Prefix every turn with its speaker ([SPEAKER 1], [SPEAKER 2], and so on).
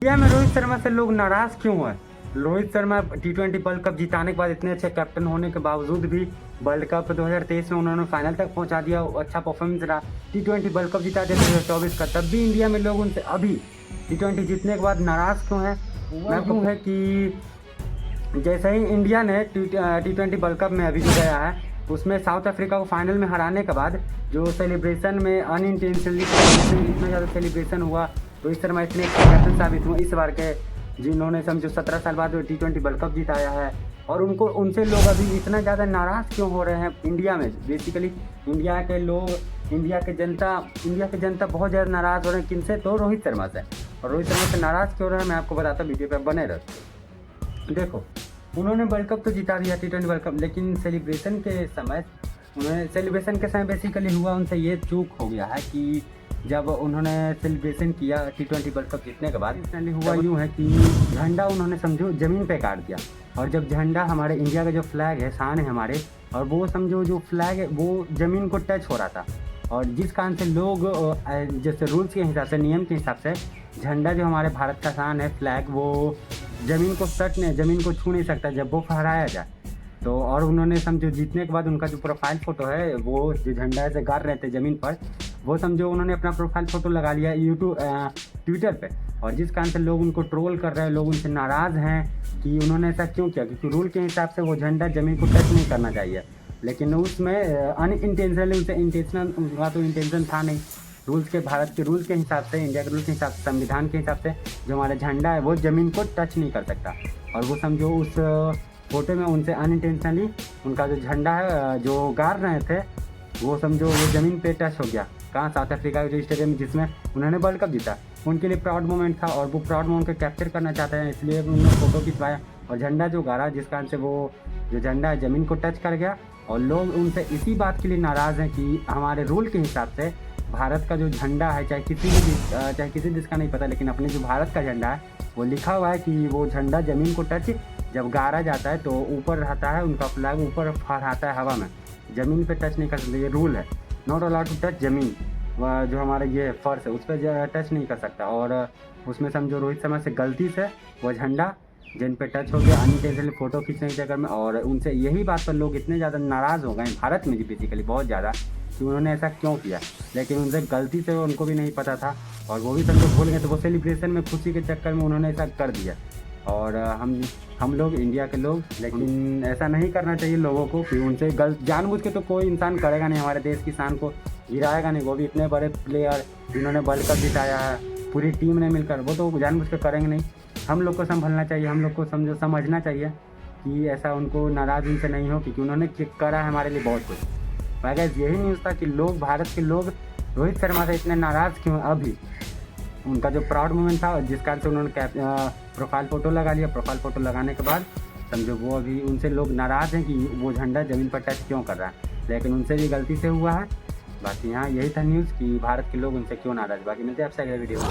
[SPEAKER 1] India में रोहित शर्मा से लोग नाराज क्यों है? रोहित शर्मा टी20 वर्ल्ड कप जिताने के बाद इतने अच्छे कैप्टन होने के बावजूद भी वर्ल्ड कप 2023 में उन्होंने फाइनल तक पहुंचा दिया, अच्छा परफॉर्मेंस रहा। टी20 वर्ल्ड कप जीता दिया 2024 का, तब भी इंडिया में लोग उनसे अभी टी20 जीतने के बाद नाराज क्यों है? मैं क्यों है कि जैसे ही इंडिया ने टी20 वर्ल्ड कप में अभी जो गया है उसमें साउथ अफ्रीका को फाइनल में हराने के बाद जो सेलिब्रेशन में अनइंटेंशनली इतना ज़्यादा सेलिब्रेशन हुआ, रोहित शर्मा इतने कैप्टन साबित हुए इस बार के, जिन्होंने समझो 17 साल बाद टी20 वर्ल्ड कप जिताया है। और उनसे लोग अभी इतना ज़्यादा नाराज़ क्यों हो रहे हैं इंडिया में? बेसिकली इंडिया के लोग, इंडिया की जनता बहुत ज़्यादा नाराज़ हो रहे हैं। किनसे? तो रोहित शर्मा से। और रोहित शर्मा से नाराज़ क्यों हो रहे हैं मैं आपको बताता, वीडियो पर बने रहो। देखो, उन्होंने वर्ल्ड कप तो जिता दिया टी20 वर्ल्ड कप, लेकिन सेलिब्रेशन के समय बेसिकली हुआ उनसे ये चूक हो गया है कि जब उन्होंने सेलिब्रेशन किया टी20 वर्ल्ड कप जीतने के बाद, इसलिए हुआ यूँ है कि झंडा उन्होंने समझो ज़मीन पे काट दिया। और जब झंडा हमारे इंडिया का जो फ्लैग है, शान है हमारे, और वो समझो जो फ्लैग है वो ज़मीन को टच हो रहा था। और जिस कारण से लोग जैसे रूल्स के हिसाब से, नियम के हिसाब से, झंडा जो हमारे भारत का शान है, फ्लैग, वो ज़मीन को छू नहीं सकता जब वो फहराया जाए। तो और उन्होंने समझो जीतने के बाद उनका जो प्रोफाइल फ़ोटो है, वो जो झंडा ऐसे गाड़ रहे थे ज़मीन पर, वो समझो उन्होंने अपना प्रोफाइल फ़ोटो लगा लिया ट्विटर पे। और जिस कारण से लोग उनको ट्रोल कर रहे हैं, लोग उनसे नाराज़ हैं कि उन्होंने ऐसा क्यों किया, क्योंकि रूल के हिसाब से वो झंडा ज़मीन को टच नहीं करना चाहिए। लेकिन उसमें अनइंटेंशनली उनका तो इंटेंशन था नहीं। भारत के रूल्स के हिसाब से, इंडिया के रूल्स के हिसाब से, संविधान के हिसाब से जो हमारा झंडा है वो ज़मीन को टच नहीं कर सकता। और वो समझो उस फोटो में उनसे अनइंटेंशनली उनका जो झंडा है जो गाड़ रहे थे, वो समझो वो ज़मीन पे टच हो गया। कहाँ? साउथ अफ्रीका के जो स्टेडियम जिसमें उन्होंने वर्ल्ड कप जीता, उनके लिए प्राउड मोमेंट था और वो प्राउड मोमेंट को कैप्चर करना चाहते हैं, इसलिए उन्होंने फ़ोटो खिंचवाया और झंडा जो गाड़ा, जिस कारण से वो जो झंडा है ज़मीन को टच कर गया। और लोग उनसे इसी बात के लिए नाराज़ हैं कि हमारे रूल के हिसाब से भारत का जो झंडा है, चाहे किसी देश का नहीं पता, लेकिन अपने जो भारत का झंडा है वो लिखा हुआ है कि वो झंडा ज़मीन को टच जब गाड़ा जाता है तो ऊपर रहता है, उनका फ्लैग ऊपर फहराता है हवा में, ज़मीन पे टच नहीं कर सकते। ये रूल है, नॉट अलाउड टू टच ज़मीन। जो हमारा ये फर्श है उस पर टच नहीं कर सकता। और उसमें समझो रोहित शर्मा से गलती से वो झंडा जिन पे टच हो गया अनइंटेंशनली फ़ोटो खींचने के चक्कर में। और उनसे यही बात पर लोग इतने ज़्यादा नाराज़ हो गए भारत में जी, बेसिकली बहुत ज़्यादा, कि उन्होंने ऐसा क्यों किया। लेकिन उनसे गलती से उनको भी नहीं पता था और वो भी समझो भूल गए, तो वो सेलिब्रेशन में खुशी के चक्कर में उन्होंने ऐसा कर दिया। और हम लोग इंडिया के लोग, लेकिन ऐसा नहीं करना चाहिए लोगों को कि उनसे जानबूझ के तो कोई इंसान करेगा नहीं, हमारे देश की शान को गिराएगा नहीं। वो भी इतने बड़े प्लेयर जिन्होंने वर्ल्ड कप जिताया है, पूरी टीम ने मिलकर, वो तो जानबूझ के करेंगे नहीं। हम लोग को संभलना चाहिए, हम लोग को समझना चाहिए कि ऐसा उनको नाराज़ उनसे नहीं हो, क्योंकि उन्होंने करा है हमारे लिए बहुत कुछ। गाइस, यही न्यूज़ था कि भारत के लोग रोहित शर्मा से इतने नाराज़ क्यों अभी। उनका जो प्राउड मोमेंट था जिस कारण से उन्होंने प्रोफाइल फ़ोटो लगा लिया। प्रोफाइल फ़ोटो लगाने के बाद समझो वो अभी उनसे लोग नाराज़ हैं कि वो झंडा ज़मीन पर टच क्यों कर रहा है, लेकिन उनसे भी गलती से हुआ है। बाकी यहाँ यही था न्यूज़ कि भारत के लोग उनसे क्यों नाराज़। बाकी मिलते हैं आपसे अगले वीडियो में।